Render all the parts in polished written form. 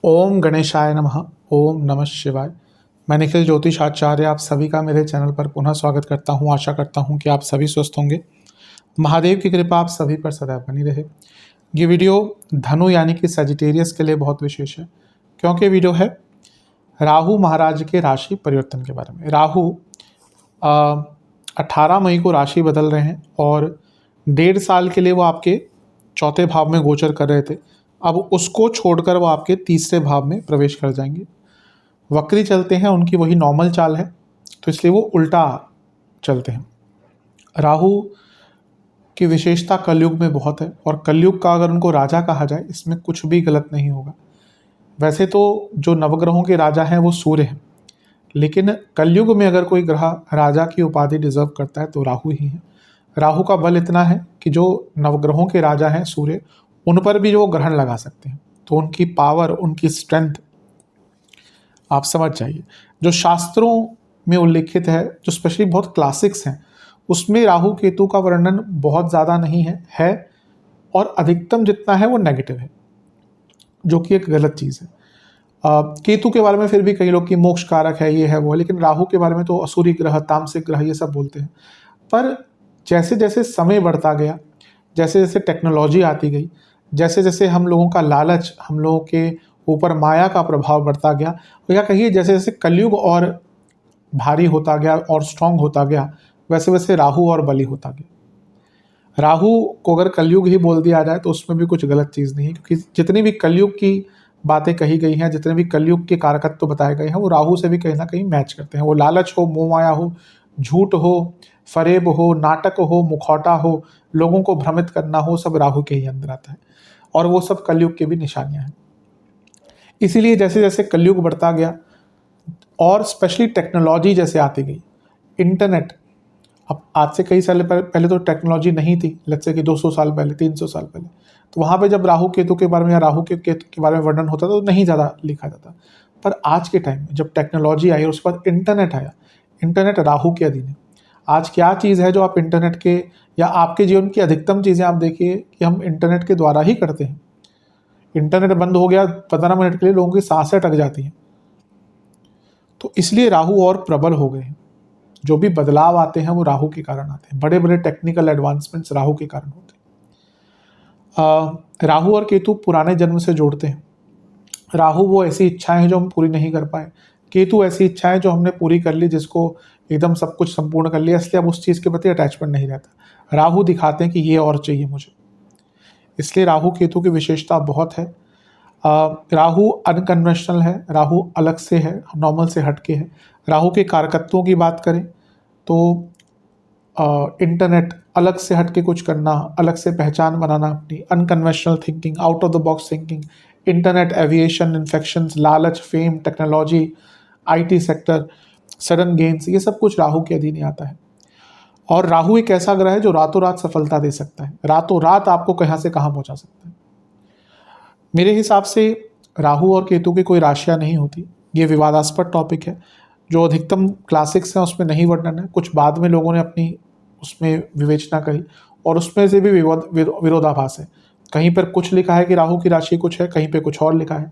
ओम गणेशाय नमः। ओम नमः शिवाय। मैं निखिल ज्योतिष आचार्य आप सभी का मेरे चैनल पर पुनः स्वागत करता हूं। आशा करता हूं कि आप सभी स्वस्थ होंगे। महादेव की कृपा आप सभी पर सदैव बनी रहे। ये वीडियो धनु यानी कि सजिटेरियस के लिए बहुत विशेष है, क्योंकि वीडियो है राहु महाराज के राशि परिवर्तन के बारे में। राहु 18 मई को राशि बदल रहे हैं और 1.5 साल के लिए वो आपके चौथे भाव में गोचर कर रहे थे। अब उसको छोड़कर वो आपके तीसरे भाव में प्रवेश कर जाएंगे। वक्री चलते हैं, उनकी वही नॉर्मल चाल है, तो इसलिए वो उल्टा चलते हैं। राहु की विशेषता कलयुग में बहुत है, और कलयुग का अगर उनको राजा कहा जाए इसमें कुछ भी गलत नहीं होगा। वैसे तो जो नवग्रहों के राजा हैं वो सूर्य हैं, लेकिन कलयुग में अगर कोई ग्रह राजा की उपाधि डिजर्व करता है तो राहु ही है। राहु का बल इतना है कि जो नवग्रहों के राजा हैं सूर्य, उन पर भी जो ग्रहण लगा सकते हैं, तो उनकी पावर, उनकी स्ट्रेंथ आप समझ जाइए। जो शास्त्रों में उल्लिखित है, जो स्पेशली बहुत क्लासिक्स हैं, उसमें राहु केतु का वर्णन बहुत ज़्यादा नहीं है और अधिकतम जितना है वो नेगेटिव है, जो कि एक गलत चीज़ है। केतु के बारे में फिर भी कई लोग की मोक्ष कारक है, ये है वो, लेकिन राहु के बारे में तो असुरी ग्रह, तामसिक ग्रह ये सब बोलते हैं। पर जैसे जैसे समय बढ़ता गया, जैसे जैसे टेक्नोलॉजी आती गई, जैसे जैसे हम लोगों का लालच, हम लोगों के ऊपर माया का प्रभाव बढ़ता गया, तो या कहिए जैसे जैसे कलयुग और भारी होता गया और स्ट्रांग होता गया, वैसे वैसे राहु और बली होता गया। राहु को अगर कलयुग ही बोल दिया जाए तो उसमें भी कुछ गलत चीज़ नहीं है, क्योंकि जितनी भी कलयुग की बातें कही गई हैं, जितने भी कलयुग के कारकत्व तो बताए गए हैं, वो राहु से भी कहीं ना कहीं मैच करते हैं। वो लालच हो, मोह माया हो, झूठ हो, फरेब हो, नाटक हो, मुखौटा हो, लोगों को भ्रमित करना हो, सब राहु के ही अंदर आता है, और वो सब कलयुग के भी निशानियां हैं। इसीलिए जैसे जैसे कलयुग बढ़ता गया और स्पेशली टेक्नोलॉजी जैसे आती गई, इंटरनेट, अब आज से कई साल पहले तो टेक्नोलॉजी नहीं थी, लेट्स से कि 200 साल पहले, 300 साल पहले, तो वहाँ पे जब राहु केतु के बारे में या राहु के केतु के बारे में वर्णन होता था तो नहीं ज़्यादा लिखा जाता। पर आज के टाइम में जब टेक्नोलॉजी आई और उसके बाद इंटरनेट आया, इंटरनेट राहु के अधीन है। आज क्या चीज़ है जो आप इंटरनेट के या आपके जीवन की अधिकतम चीज़ें आप देखिए कि हम इंटरनेट के द्वारा ही करते हैं। इंटरनेट बंद हो गया 15 मिनट के लिए, लोगों की सांसें अटक जाती हैं। तो इसलिए राहु और प्रबल हो गए हैं। जो भी बदलाव आते हैं वो राहु के कारण आते हैं। बड़े बड़े टेक्निकल एडवांसमेंट्स राहु के कारण होते हैं। राहु और केतु पुराने जन्म से जोड़ते हैं। राहु वो ऐसी इच्छाएं हैं जो हम पूरी नहीं कर पाए, केतु ऐसी इच्छाएं जो हमने पूरी कर ली, जिसको एकदम सब कुछ संपूर्ण कर लिया, इसलिए अब उस चीज़ के प्रति अटैचमेंट नहीं रहता। राहु दिखाते हैं कि ये और चाहिए मुझे, इसलिए राहु केतु की विशेषता बहुत है। राहु अनकन्वेंशनल है, राहु अलग से है, नॉर्मल से हटके है। राहु के कारकत्वों की बात करें तो इंटरनेट, अलग से हटके कुछ करना, अलग से पहचान बनाना अपनी, unconventional thinking, out of the box thinking, internet, aviation, infections, लालच, fame, technology, IT sector, sudden gains, ये सब कुछ राहु के अधीन ही आता है। और राहु एक ऐसा ग्रह है जो रातों रात सफलता दे सकता है, रातों रात आपको कहाँ से कहाँ पहुँचा सकता है। मेरे हिसाब से राहु और केतु की कोई राशियाँ नहीं होती, ये विवादास्पद टॉपिक है। जो अधिकतम क्लासिक्स हैं उसमें नहीं वर्णन है, कुछ बाद में लोगों ने अपनी उसमें विवेचना करी और उसमें से भी विरोधाभास है। कहीं पर कुछ लिखा है कि राहु की राशि कुछ है, कहीं पे कुछ और लिखा है।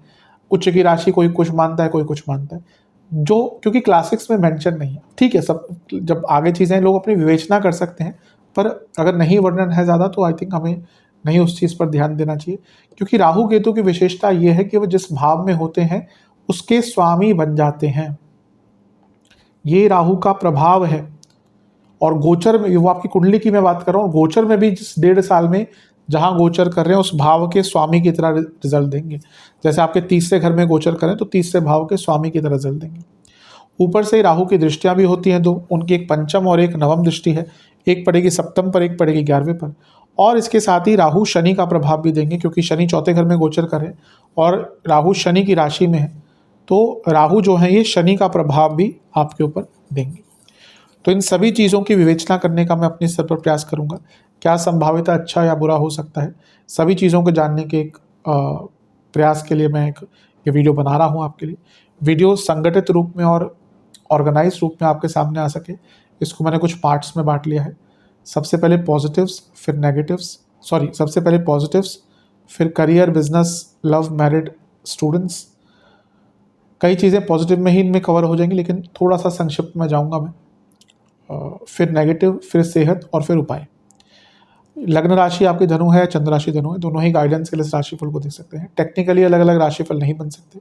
उच्च की राशि कोई कुछ मानता है, कोई कुछ मानता है, जो क्योंकि क्लासिक्स में मेंशन नहीं है। ठीक है, सब जब आगे चीज़ें लोग अपनी विवेचना कर सकते हैं, पर अगर नहीं वर्णन है ज़्यादा तो आई थिंक हमें नहीं उस चीज़ पर ध्यान देना चाहिए। क्योंकि राहु केतु की विशेषता ये है कि वो जिस भाव में होते हैं उसके स्वामी बन जाते हैं, ये राहु का प्रभाव है। और गोचर में, वो आपकी कुंडली की मैं बात कर रहा हूँ, गोचर में भी जिस 1.5 साल में जहाँ गोचर कर रहे हैं उस भाव के स्वामी की तरह रिजल्ट देंगे। जैसे आपके तीसरे घर में गोचर करें तो तीसरे भाव के स्वामी की तरह रिजल्ट देंगे। ऊपर से राहु की दृष्टियां भी होती हैं, दो, उनकी एक पंचम और एक नवम दृष्टि है, एक पड़ेगी सप्तम पर, एक पड़ेगी 11वें पर। और इसके साथ ही राहु शनि का प्रभाव भी देंगे, क्योंकि शनि चौथे घर में गोचर करे और राहु शनि की राशि में है, तो राहु जो है ये शनि का प्रभाव भी आपके ऊपर देंगे। तो इन सभी चीज़ों की विवेचना करने का मैं अपने स्तर पर प्रयास करूंगा। क्या संभावित अच्छा या बुरा हो सकता है, सभी चीज़ों को जानने के एक प्रयास के लिए मैं एक ये वीडियो बना रहा हूँ आपके लिए। वीडियो संगठित रूप में और ऑर्गेनाइज रूप में आपके सामने आ सके, इसको मैंने कुछ पार्ट्स में बांट लिया है। सबसे पहले पॉजिटिव्स, फिर नेगेटिव्स, सबसे पहले पॉजिटिव्स, फिर career, business, love, married, students. कई चीज़ें पॉजिटिव में ही इनमें कवर हो जाएंगी, लेकिन थोड़ा सा संक्षिप्त में जाऊंगा मैं। फिर नेगेटिव, फिर सेहत और फिर उपाय। लग्न राशि आपकी धनु है, चंद्र राशि धनु है, दोनों ही गाइडेंस के लिए इस राशिफल को देख सकते हैं। टेक्निकली अलग अलग राशिफल नहीं बन सकते,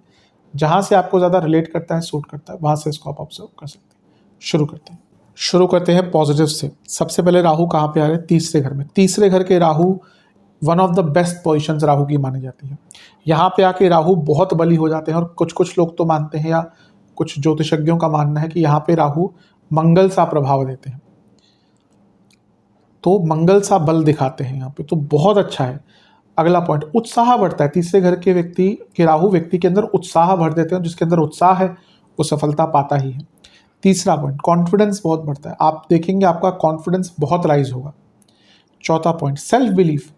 जहाँ से आपको ज़्यादा रिलेट करता है, सूट करता है, वहाँ से इसको आप ऑब्जर्व कर सकते हैं। शुरू करते हैं पॉजिटिव से। सबसे पहले राहु कहाँ पे आ रहे हैं? तीसरे घर में। तीसरे घर के Rahu one of the best position Rahu की मानी जाती है। यहाँ पे आके राहु बहुत बली हो जाते हैं, और कुछ लोग तो मानते हैं, या कुछ ज्योतिषज्ञों का मानना है कि यहाँ पे राहु मंगल सा प्रभाव देते हैं, तो मंगल सा बल दिखाते हैं यहाँ पे, तो बहुत अच्छा है। अगला पॉइंट, उत्साह बढ़ता है। तीसरे घर के व्यक्ति के राहु व्यक्ति के अंदर उत्साह भर देते हैं, जिसके अंदर उत्साह है वो सफलता पाता ही है। तीसरा पॉइंट, कॉन्फिडेंस बहुत बढ़ता है। आप देखेंगे आपका कॉन्फिडेंस बहुत राइज होगा। चौथा पॉइंट, सेल्फ बिलीफ।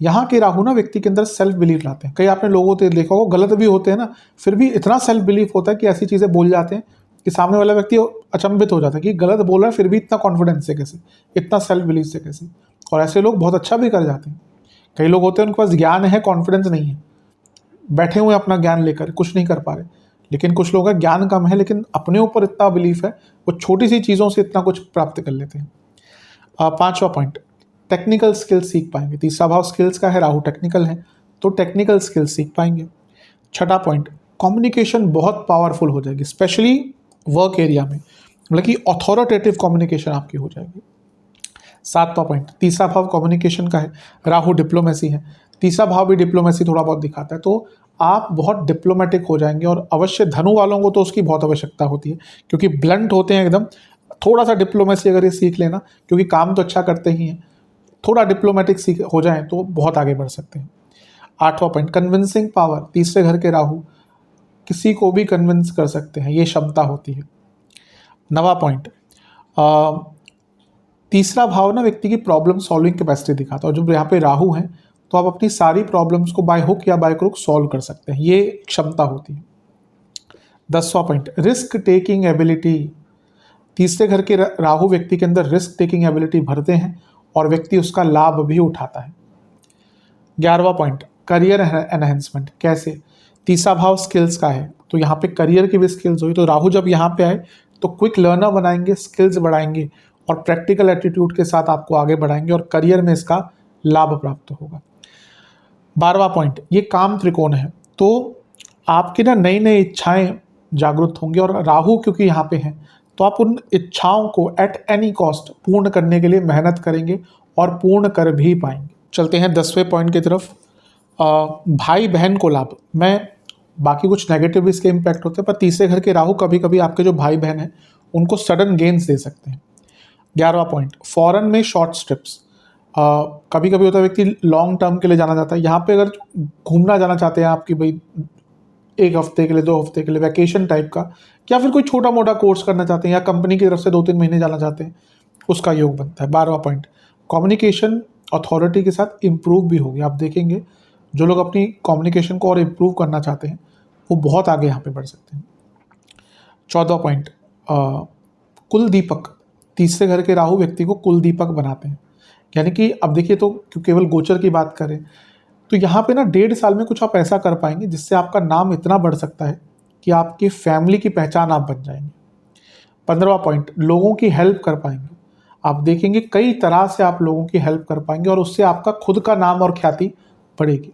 यहाँ के राहु ना व्यक्ति के अंदर सेल्फ बिलीफ लाते हैं। कई आपने लोगों को देखा होगा, गलत भी होते हैं ना, फिर भी इतना सेल्फ बिलीफ होता है कि ऐसी चीज़ें बोल जाते हैं कि सामने वाला व्यक्ति अचंभित हो जाता है कि गलत बोल रहा है, फिर भी इतना कॉन्फिडेंस से कैसे, इतना सेल्फ बिलीफ से कैसे। और ऐसे लोग बहुत अच्छा भी कर जाते हैं। कई लोग होते हैं उनके पास ज्ञान है, कॉन्फिडेंस नहीं है, बैठे हुए अपना ज्ञान लेकर कुछ नहीं कर पा रहे। लेकिन कुछ लोगों का ज्ञान कम है, लेकिन अपने ऊपर इतना बिलीफ है, वो छोटी सी चीज़ों से इतना कुछ प्राप्त कर लेते हैं। पांचवा पॉइंट, टेक्निकल स्किल्स सीख पाएंगे। तीसरा भाव स्किल्स का है, राहु टेक्निकल है, तो टेक्निकल स्किल्स सीख पाएंगे। छठा पॉइंट, कम्युनिकेशन बहुत पावरफुल हो जाएगी, स्पेशली वर्क एरिया में, मतलब कि अथॉरिटेटिव कम्युनिकेशन आपकी हो जाएगी। सातवां पॉइंट, तीसरा भाव कम्युनिकेशन का है, राहु डिप्लोमेसी है, तीसरा भाव भी डिप्लोमेसी थोड़ा बहुत दिखाता है, तो आप बहुत डिप्लोमेटिक हो जाएंगे। और अवश्य धनु वालों को तो उसकी बहुत आवश्यकता होती है, क्योंकि ब्लंट होते हैं एकदम। थोड़ा सा डिप्लोमेसी अगर ये सीख लेना, क्योंकि काम तो अच्छा करते ही हैं, थोड़ा डिप्लोमेटिक सीख हो जाए तो बहुत आगे बढ़ सकते हैं। आठवां पॉइंट, कन्विंसिंग पावर। तीसरे घर के राहु किसी को भी कन्विंस कर सकते हैं, ये क्षमता होती है। नवा पॉइंट, तीसरा भाव ना व्यक्ति की प्रॉब्लम सॉल्विंग कैपेसिटी दिखाता है, और जब यहाँ पे राहु है तो आप अपनी सारी प्रॉब्लम्स को बाय हुक या बाय क्रुक सॉल्व कर सकते हैं, ये क्षमता होती है। 10वां पॉइंट, रिस्क टेकिंग एबिलिटी। तीसरे घर के राहु व्यक्ति के अंदर रिस्क टेकिंग एबिलिटी भरते हैं, और व्यक्ति उसका लाभ भी उठाता है। 11वां पॉइंट, करियर एनहेंसमेंट। कैसे? तीसरा भाव स्किल्स का है, तो यहाँ पे करियर की भी स्किल्स हुई, तो राहु जब यहाँ पे आए तो क्विक लर्नर बनाएंगे, स्किल्स बढ़ाएंगे, और प्रैक्टिकल एटीट्यूड के साथ आपको आगे बढ़ाएंगे, और करियर में इसका लाभ प्राप्त होगा। 12वां पॉइंट, ये काम त्रिकोण है, तो आपकी ना नई नई इच्छाएं जागरूक होंगी, और राहु क्योंकि यहाँ पे हैं तो आप उन इच्छाओं को एट एनी कॉस्ट पूर्ण करने के लिए मेहनत करेंगे, और पूर्ण कर भी पाएंगे। चलते हैं 10वें पॉइंट की तरफ। भाई बहन को लाभ। मैं बाकी कुछ नेगेटिव भी इसके इम्पैक्ट होते हैं, पर तीसरे घर के राहु कभी कभी आपके जो भाई बहन हैं उनको सडन गेन्स दे सकते हैं। 11वां पॉइंट, फॉरेन में शॉर्ट ट्रिप्स। कभी कभी होता है व्यक्ति लॉन्ग टर्म के लिए जाना चाहता है, यहाँ पे अगर घूमना जाना चाहते हैं आपकी भाई 1 हफ्ते के लिए, 2 हफ्ते के लिए, वैकेशन टाइप का, या फिर कोई छोटा मोटा कोर्स करना चाहते हैं, या कंपनी की तरफ से 2-3 महीने जाना चाहते हैं, उसका योग बनता है। 12वां पॉइंट, कम्युनिकेशन अथॉरिटी के साथ इम्प्रूव भी होगी। आप देखेंगे जो लोग अपनी कम्युनिकेशन को और इम्प्रूव करना चाहते हैं वो बहुत आगे यहाँ पे बढ़ सकते हैं। 14वां पॉइंट, कुल दीपक। तीसरे घर के राहु व्यक्ति को कुल दीपक बनाते हैं, यानी कि अब देखिए, तो केवल गोचर की बात करें तो यहाँ पे ना 1.5 साल में कुछ आप ऐसा कर पाएंगे जिससे आपका नाम इतना बढ़ सकता है कि आपकी फैमिली की पहचान आप बन जाएंगे। 15वां पॉइंट, लोगों की हेल्प कर पाएंगे। आप देखेंगे कई तरह से आप लोगों की हेल्प कर पाएंगे, और उससे आपका खुद का नाम और ख्याति बढ़ेगी।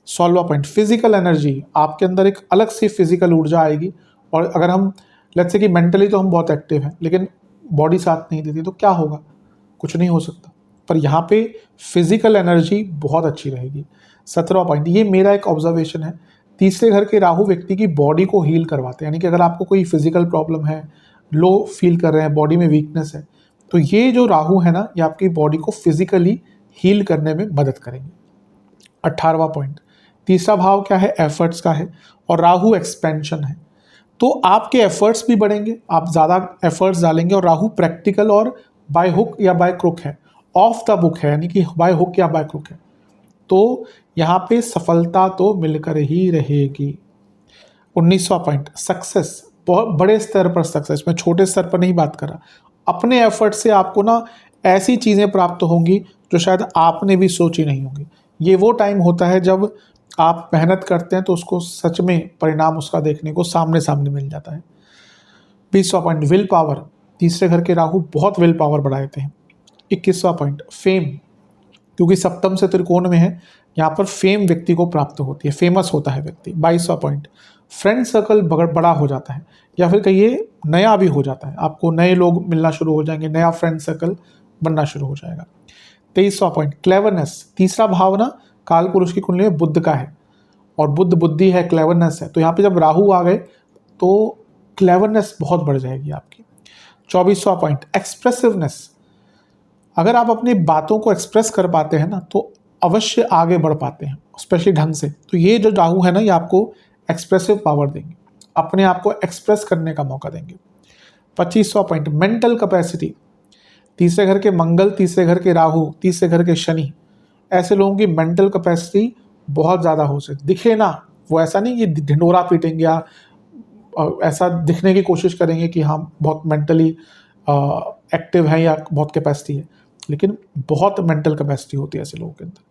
16वां पॉइंट, फिजिकल एनर्जी। आपके अंदर एक अलग सी फिजिकल ऊर्जा आएगी, और अगर हम लेट्स से कि मेंटली तो हम बहुत एक्टिव हैं, लेकिन बॉडी साथ नहीं देती तो क्या होगा? कुछ नहीं हो सकता। पर यहाँ पे फिजिकल एनर्जी बहुत अच्छी रहेगी। 17वां पॉइंट, ये मेरा एक ऑब्जर्वेशन है, तीसरे घर के राहु व्यक्ति की बॉडी को हील करवाते हैं, यानी कि अगर आपको कोई फिजिकल प्रॉब्लम है, लो फील कर रहे हैं, बॉडी में वीकनेस है, तो ये जो राहु है ना, ये आपकी बॉडी को फिजिकली हील करने में मदद करेंगे। 18वां पॉइंट, तीसरा भाव क्या है? एफर्ट्स का है, और राहु एक्सपेंशन है, तो आपके एफर्ट्स भी बढ़ेंगे, आप ज़्यादा एफर्ट्स डालेंगे, और राहु प्रैक्टिकल और बाय हुक या बाय क्रुक है, ऑफ द बुक है, यानी कि बाय हुक या बाय क्रुक है, तो यहाँ पे सफलता तो मिलकर ही रहेगी। 19वां पॉइंट, सक्सेस। बहुत बड़े स्तर पर सक्सेस, मैं छोटे स्तर पर नहीं बात कर रहा, अपने एफर्ट से आपको ना ऐसी चीज़ें प्राप्त होंगी जो शायद आपने भी सोची नहीं होंगी। ये वो टाइम होता है जब आप मेहनत करते हैं तो उसको सच में परिणाम उसका देखने को सामने सामने मिल जाता है। 20वां पॉइंट विल पावर, तीसरे घर के राहु बहुत विल पावर बढ़ा देते हैं। 21वां पॉइंट फेम, क्योंकि सप्तम से त्रिकोण में है, यहाँ पर फेम व्यक्ति को प्राप्त होती है, फेमस होता है व्यक्ति। 22वां पॉइंट फ्रेंड सर्कल बड़ा हो जाता है, या फिर कहिए नया भी हो जाता है, आपको नए लोग मिलना शुरू हो जाएंगे, नया फ्रेंड सर्कल बनना शुरू हो जाएगा। 23वां पॉइंट क्लेवरनेस, तीसरा भाव ना काल पुरुष की कुंडली में बुद्ध का है, और बुद्ध बुद्धि है, क्लेवरनेस है, तो यहाँ पे जब राहु आ गए तो क्लेवरनेस बहुत बढ़ जाएगी आपकी। 24वां पॉइंट एक्सप्रेसिवनेस, अगर आप अपनी बातों को एक्सप्रेस कर पाते हैं ना तो अवश्य आगे बढ़ पाते हैं, स्पेशली ढंग से। तो ये जो राहु है ना, ये आपको एक्सप्रेसिव पावर देंगे, अपने आप को एक्सप्रेस करने का मौका देंगे। 25वां पॉइंट मेंटल कैपेसिटी, तीसरे घर के मंगल, तीसरे घर के राहु, तीसरे घर के शनि, ऐसे लोगों की मेंटल कैपेसिटी बहुत ज़्यादा हो सकती, दिखे ना, वो ऐसा नहीं कि ढिंडोरा पीटेंगे या ऐसा दिखने की कोशिश करेंगे कि हाँ बहुत मेंटली एक्टिव है या बहुत कैपेसिटी है, लेकिन बहुत मेंटल कैपेसिटी होती है ऐसे लोगों के अंदर।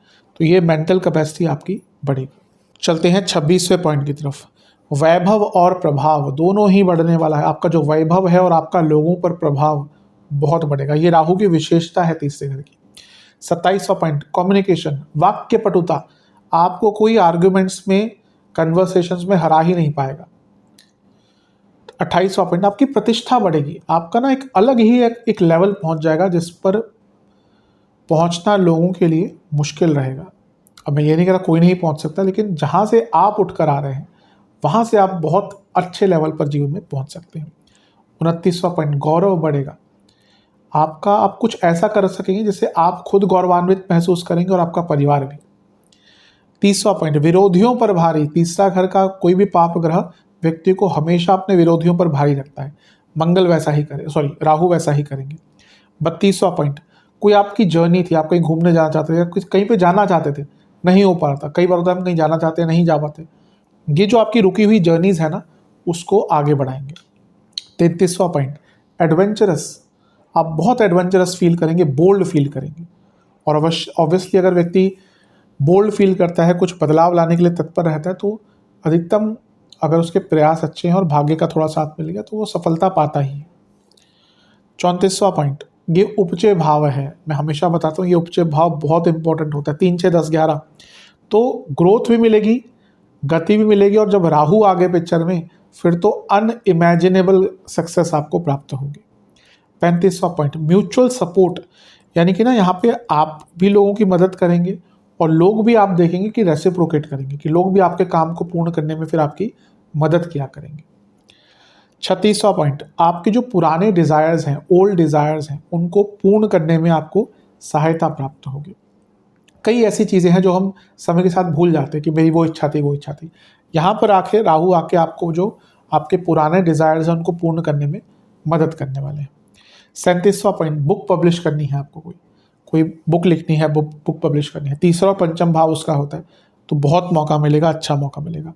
तो ये मेंटल कैपेसिटी आपकी बढ़ेगी। चलते हैं 26वें पॉइंट की तरफ। वैभव और प्रभाव दोनों ही बढ़ने वाला है। आपका जो वैभव है और आपका लोगों पर प्रभाव बहुत बढ़ेगा, ये राहु की विशेषता है तीसरे घर की। 27वां पॉइंट कम्युनिकेशन, वाक्य पटुता, आपको कोई आर्ग्यूमेंट्स में, कन्वर्सेशंस में हरा ही नहीं पाएगा। 28वां पॉइंट आपकी प्रतिष्ठा बढ़ेगी, आपका ना एक अलग ही एक लेवल पहुंच जाएगा जिस पर पहुंचना लोगों के लिए मुश्किल रहेगा। अब मैं ये नहीं कह रहा कोई नहीं पहुंच सकता, लेकिन जहां से आप उठकर आ रहे हैं वहां से आप बहुत अच्छे लेवल पर जीवन में पहुंच सकते हैं। 29वां पॉइंट गौरव बढ़ेगा, आपका आप कुछ ऐसा कर सकेंगे जिससे आप खुद गौरवान्वित महसूस करेंगे और आपका परिवार भी। 30वां पॉइंट विरोधियों पर भारी, तीसरा घर का कोई भी पाप ग्रह व्यक्ति को हमेशा अपने विरोधियों पर भारी रखता है, मंगल वैसा ही करे, राहु वैसा ही करेंगे। 32वां पॉइंट कोई आपकी जर्नी थी, आप कहीं घूमने जाना चाहते थे, कुछ कहीं पे जाना चाहते थे, नहीं हो पा रहा था, कई बार होता है हम कहीं जाना चाहते हैं नहीं जा पाते, ये जो आपकी रुकी हुई जर्नीज है ना उसको आगे बढ़ाएंगे। 33वां पॉइंट एडवेंचरस, आप बहुत एडवेंचरस फील करेंगे, बोल्ड फील करेंगे, और ऑब्वियसली अगर व्यक्ति बोल्ड फील करता है, कुछ बदलाव लाने के लिए तत्पर रहता है, तो अधिकतम अगर उसके प्रयास अच्छे हैं और भाग्य का थोड़ा साथ मिलेगा तो वो सफलता पाता ही है। 34वां पॉइंट ये उपचय भाव है, मैं हमेशा बताता हूँ ये उपचय भाव बहुत इंपॉर्टेंट होता है, 3, 6, 10, 11, तो ग्रोथ भी मिलेगी, गति भी मिलेगी, और जब राहु आगे पिक्चर में फिर तो अनइमेजिनेबल सक्सेस आपको प्राप्त होगी। 35वां पॉइंट म्यूचुअल सपोर्ट, यानी कि ना यहाँ पे आप भी लोगों की मदद करेंगे और लोग भी आप देखेंगे कि रेसिप्रोकेट करेंगे, कि लोग भी आपके काम को पूर्ण करने में फिर आपकी मदद किया करेंगे। 36वां पॉइंट आपके जो पुराने डिज़ायर्स हैं, ओल्ड डिज़ायर्स हैं, उनको पूर्ण करने में आपको सहायता प्राप्त होगी। कई ऐसी चीज़ें हैं जो हम समय के साथ भूल जाते हैं कि मेरी वो इच्छा थी, वो इच्छा थी, यहाँ पर आके राहु आके आपको जो आपके पुराने डिज़ायर्स हैं उनको पूर्ण करने में मदद करने वाले हैं। 37वां पॉइंट बुक पब्लिश करनी है, आपको कोई बुक लिखनी है, बुक पब्लिश करनी है, तीसरा और पंचम भाव उसका होता है, तो बहुत मौका मिलेगा, अच्छा मौका मिलेगा।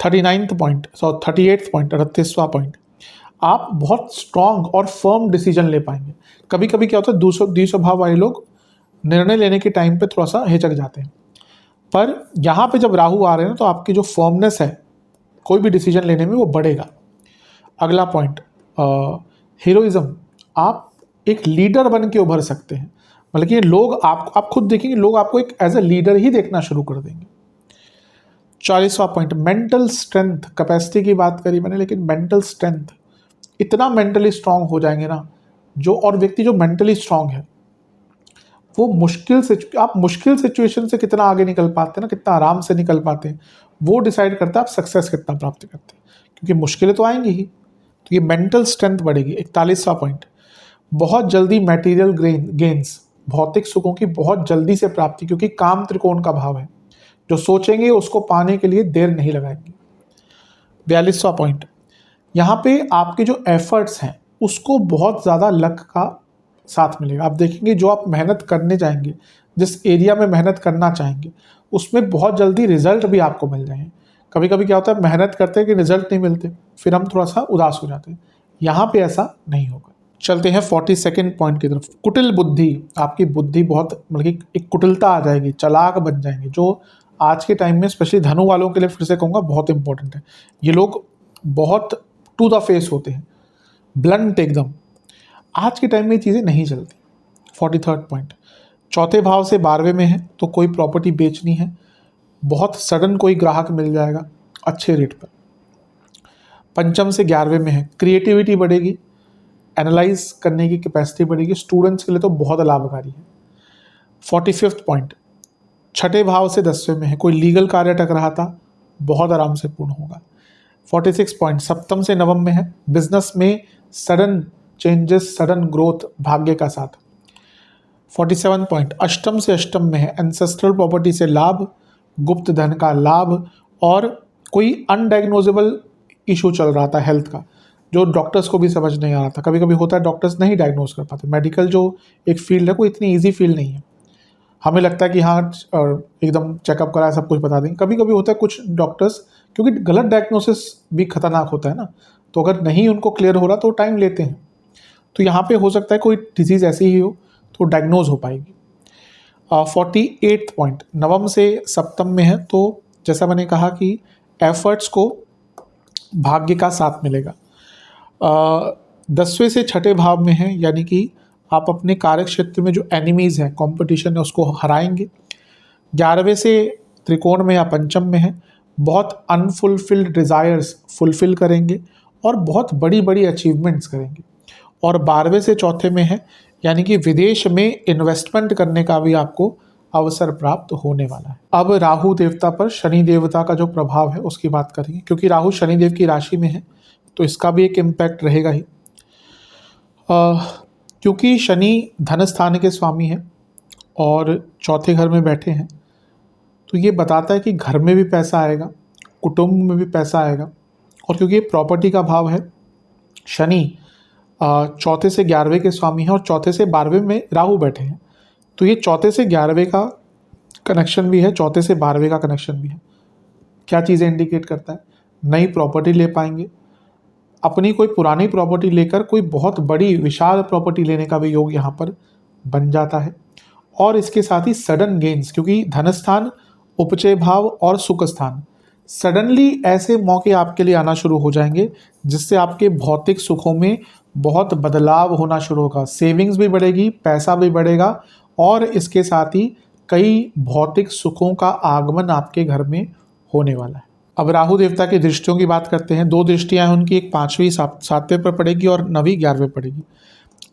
38वां पॉइंट 38वां पॉइंट आप बहुत स्ट्रांग और फर्म डिसीजन ले पाएंगे। कभी कभी क्या होता है 200 भाव वाले लोग निर्णय लेने के टाइम पे थोड़ा सा हिचक जाते हैं, पर यहाँ पे जब राहु आ रहे हैं तो आपकी जो फर्मनेस है कोई भी डिसीजन लेने में वो बढ़ेगा। अगला पॉइंट हीरोइज्म, आप एक लीडर बन के उभर सकते हैं, मतलब कि लोग आप खुद देखेंगे, लोग आपको एक एज ए लीडर ही देखना शुरू कर देंगे। 40वां पॉइंट मेंटल स्ट्रेंथ, कैपेसिटी की बात करी मैंने, लेकिन मेंटल स्ट्रेंथ, इतना मेंटली स्ट्रांग हो जाएंगे ना जो, और व्यक्ति जो मेंटली स्ट्रांग है वो आप मुश्किल सिचुएशन से कितना आगे निकल पाते हैं ना, कितना आराम से निकल पाते हैं, वो डिसाइड करता है आप सक्सेस कितना प्राप्त करते हैं, क्योंकि मुश्किलें तो आएंगी ही, तो ये मेंटल स्ट्रेंथ बढ़ेगी। 41वां पॉइंट बहुत जल्दी मटेरियल गेन्स, भौतिक सुखों की बहुत जल्दी से प्राप्ति, क्योंकि काम त्रिकोण का भाव है, जो सोचेंगे उसको पाने के लिए देर नहीं लगाएंगे। 42वां पॉइंट यहाँ पे आपके जो एफर्ट्स हैं उसको बहुत ज़्यादा लक का साथ मिलेगा। आप देखेंगे जो आप मेहनत करने जाएंगे, जिस एरिया में मेहनत करना चाहेंगे उसमें बहुत जल्दी रिजल्ट भी आपको मिल जाएंगे। कभी कभी क्या होता है मेहनत करते हैं कि रिजल्ट नहीं मिलते, फिर हम थोड़ा सा उदास हो जाते हैं, यहाँ पे ऐसा नहीं होगा। चलते हैं 42nd पॉइंट की तरफ। कुटिल बुद्धि, आपकी बुद्धि बहुत मतलब कि एक कुटिलता आ जाएगी, चालाक बन जाएंगे, जो आज के टाइम में स्पेशली धनु वालों के लिए फिर से कहूँगा बहुत इंपॉर्टेंट है। ये लोग बहुत टू द फेस होते हैं, ब्लंट एकदम। आज के टाइम में ये चीज़ें नहीं चलती। 43rd पॉइंट, चौथे भाव से 12वें में है तो कोई प्रॉपर्टी बेचनी है, बहुत सडन कोई ग्राहक मिल जाएगा अच्छे रेट पर। पंचम से 11वें में है, क्रिएटिविटी बढ़ेगी, एनालाइज करने की कैपेसिटी बढ़ेगी, स्टूडेंट्स के लिए तो बहुत लाभकारी है। 45th पॉइंट, छठे भाव से 10वें में है, कोई लीगल कार्य अटक रहा था, बहुत आराम से पूर्ण होगा। 46 पॉइंट, सप्तम से नवम में है, बिजनेस में सडन चेंजेस, सडन ग्रोथ भाग्य का साथ। 47 पॉइंट, अष्टम से अष्टम में है, एंसेस्ट्रल प्रॉपर्टी से लाभ, गुप्त धन का लाभ, और कोई अनडायग्नोजेबल इशू चल रहा था हेल्थ का, जो डॉक्टर्स को भी समझ नहीं आ रहा था। कभी कभी होता है डॉक्टर्स नहीं डायग्नोज कर पाते। मेडिकल जो एक फील्ड है, कोई इतनी ईजी फील्ड नहीं है। हमें लगता है कि हाँ एकदम चेकअप कराया सब कुछ बता देंगे। कभी कभी होता है कुछ डॉक्टर्स, क्योंकि गलत डायग्नोसिस भी खतरनाक होता है ना, तो अगर नहीं उनको क्लियर हो रहा तो टाइम लेते हैं। तो यहाँ पे हो सकता है कोई डिजीज़ ऐसी ही हो तो डायग्नोज हो पाएगी। 48th पॉइंट, नवम से सप्तम में है, तो जैसा मैंने कहा कि एफर्ट्स को भाग्य का साथ मिलेगा। 10वें से छठे भाव में है, यानी कि आप अपने कार्य क्षेत्र में जो एनिमीज़ हैं, कंपटीशन है, उसको हराएंगे। 11वें से त्रिकोण में या पंचम में है, बहुत अनफुलफिल्ड डिज़ायर्स फुलफिल करेंगे और बहुत बड़ी बड़ी अचीवमेंट्स करेंगे। और 12वें से चौथे में है, यानी कि विदेश में इन्वेस्टमेंट करने का भी आपको अवसर प्राप्त होने वाला है। अब राहु देवता पर शनि देवता का जो प्रभाव है उसकी बात करेंगे, क्योंकि राहु शनि देव की राशि में है तो इसका भी एक इम्पैक्ट रहेगा ही। क्योंकि शनि धन स्थान के स्वामी है और चौथे घर में बैठे हैं, तो ये बताता है कि घर में भी पैसा आएगा, कुटुंब में भी पैसा आएगा। और क्योंकि ये प्रॉपर्टी का भाव है, शनि चौथे से 11वें के स्वामी हैं और चौथे से 12वें में राहु बैठे हैं, तो ये चौथे से 11वें का कनेक्शन भी है, चौथे से 12वें का कनेक्शन भी है। क्या चीज़ें इंडिकेट करता है? नई प्रॉपर्टी ले पाएंगे, अपनी कोई पुरानी प्रॉपर्टी लेकर कोई बहुत बड़ी विशाल प्रॉपर्टी लेने का भी योग यहाँ पर बन जाता है। और इसके साथ ही सडन गेन्स, क्योंकि धनस्थान, उपचय भाव और सुख स्थान, सडनली ऐसे मौके आपके लिए आना शुरू हो जाएंगे जिससे आपके भौतिक सुखों में बहुत बदलाव होना शुरू होगा। सेविंग्स भी बढ़ेगी, पैसा भी बढ़ेगा और इसके साथ ही कई भौतिक सुखों का आगमन आपके घर में होने वाला है। अब राहु देवता की दृष्टियों की बात करते हैं। 2 दृष्टियां हैं उनकी, एक 5वीं 7वें पर पड़ेगी और 9वीं 11वें पड़ेगी।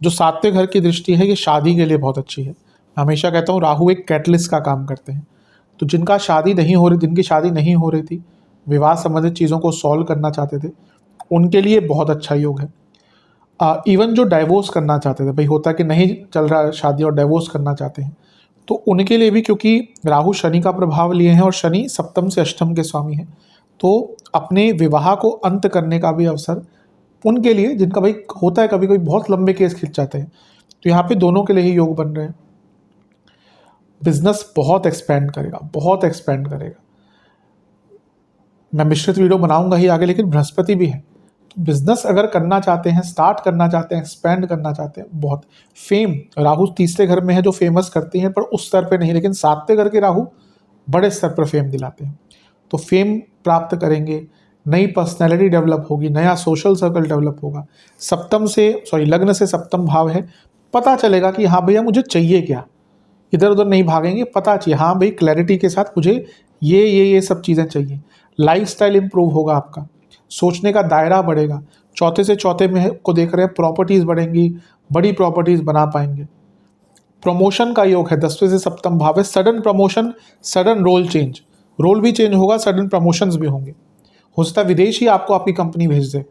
जो 7वें घर की दृष्टि है ये शादी के लिए बहुत अच्छी है। मैं हमेशा कहता हूँ राहु एक कैटलिस्ट का काम करते हैं, तो जिनकी शादी नहीं हो रही थी, विवाह संबंधित चीज़ों को सॉल्व करना चाहते थे, उनके लिए बहुत अच्छा योग है। इवन जो डाइवोर्स करना चाहते थे, भाई होता है कि नहीं चल रहा शादी और डाइवोर्स करना चाहते हैं, तो उनके लिए भी, क्योंकि राहु शनि का प्रभाव लिए हैं और शनि सप्तम से अष्टम के स्वामी हैं, तो अपने विवाह को अंत करने का भी अवसर उनके लिए, जिनका भाई होता है कभी कभी बहुत लंबे केस खिंच जाते हैं, तो यहाँ पे दोनों के लिए ही योग बन रहे हैं। बिजनेस बहुत एक्सपेंड करेगा। मैं मिश्रित वीडियो बनाऊंगा ही आगे, लेकिन बृहस्पति भी है, तो बिजनेस अगर करना चाहते हैं, स्टार्ट करना चाहते हैं, एक्सपेंड करना चाहते हैं, बहुत फेम, राहु तीसरे घर में है जो फेमस करती हैं, पर उस स्तर पे नहीं, लेकिन 7वें घर के राहु बड़े स्तर पर फेम दिलाते हैं, तो फेम प्राप्त करेंगे, नई पर्सनैलिटी डेवलप होगी, नया सोशल सर्कल डेवलप होगा। लग्न से सप्तम भाव है, पता चलेगा कि हाँ भैया मुझे चाहिए क्या, इधर उधर नहीं भागेंगे, पता चाहिए हाँ भाई क्लैरिटी के साथ मुझे ये सब चीज़ें चाहिए। लाइफस्टाइल इंप्रूव होगा, आपका सोचने का दायरा बढ़ेगा। चौथे से चौथे में को देख रहे हैं, प्रॉपर्टीज़ बढ़ेंगी, बड़ी प्रॉपर्टीज़ बना पाएंगे। प्रमोशन का योग है, 10वें से सप्तम भाव है, सडन प्रमोशन, सडन रोल भी चेंज होगा, सडन प्रमोशंस भी होंगे। हो सकता है विदेश ही आपको आपकी कंपनी भेज दे,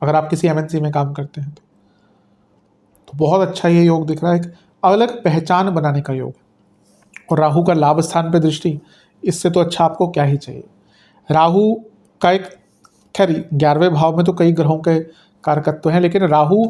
अगर आप किसी MNC में काम करते हैं तो बहुत अच्छा ये योग दिख रहा है, एक अलग पहचान बनाने का योग। और राहु का लाभ स्थान पर दृष्टि, इससे तो अच्छा आपको क्या ही चाहिए। राहु का एक, खैर 11वें भाव में तो कई ग्रहों के कारकत्व हैं, लेकिन राहु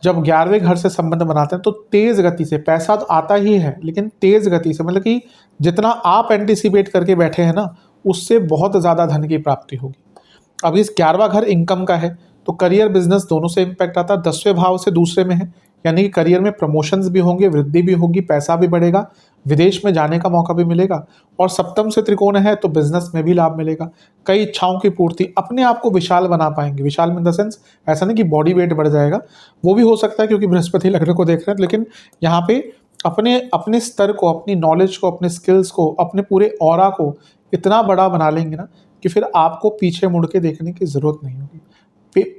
जब 11वें घर से संबंध बनाते हैं तो तेज गति से, पैसा तो आता ही है लेकिन तेज गति से, मतलब कि जितना आप एंटिसिपेट करके बैठे हैं ना, उससे बहुत ज़्यादा धन की प्राप्ति होगी। अब इस 11वां घर इनकम का है, तो करियर बिजनेस दोनों से इम्पैक्ट आता है। 10वें भाव से दूसरे में है, यानी कि करियर में प्रमोशंस भी होंगे, वृद्धि भी होगी, पैसा भी बढ़ेगा, विदेश में जाने का मौका भी मिलेगा। और सप्तम से त्रिकोण है तो बिजनेस में भी लाभ मिलेगा, कई इच्छाओं की पूर्ति, अपने आप को विशाल बना पाएंगे। विशाल इन द सेंस ऐसा नहीं कि बॉडी वेट बढ़ जाएगा, वो भी हो सकता है क्योंकि बृहस्पति लग्न को देख रहे हैं, लेकिन यहाँ पे अपने अपने स्तर को, अपनी नॉलेज को, अपने स्किल्स को, अपने पूरे ऑरा को इतना बड़ा बना लेंगे ना कि फिर आपको पीछे मुड़ के देखने की जरूरत नहीं होगी।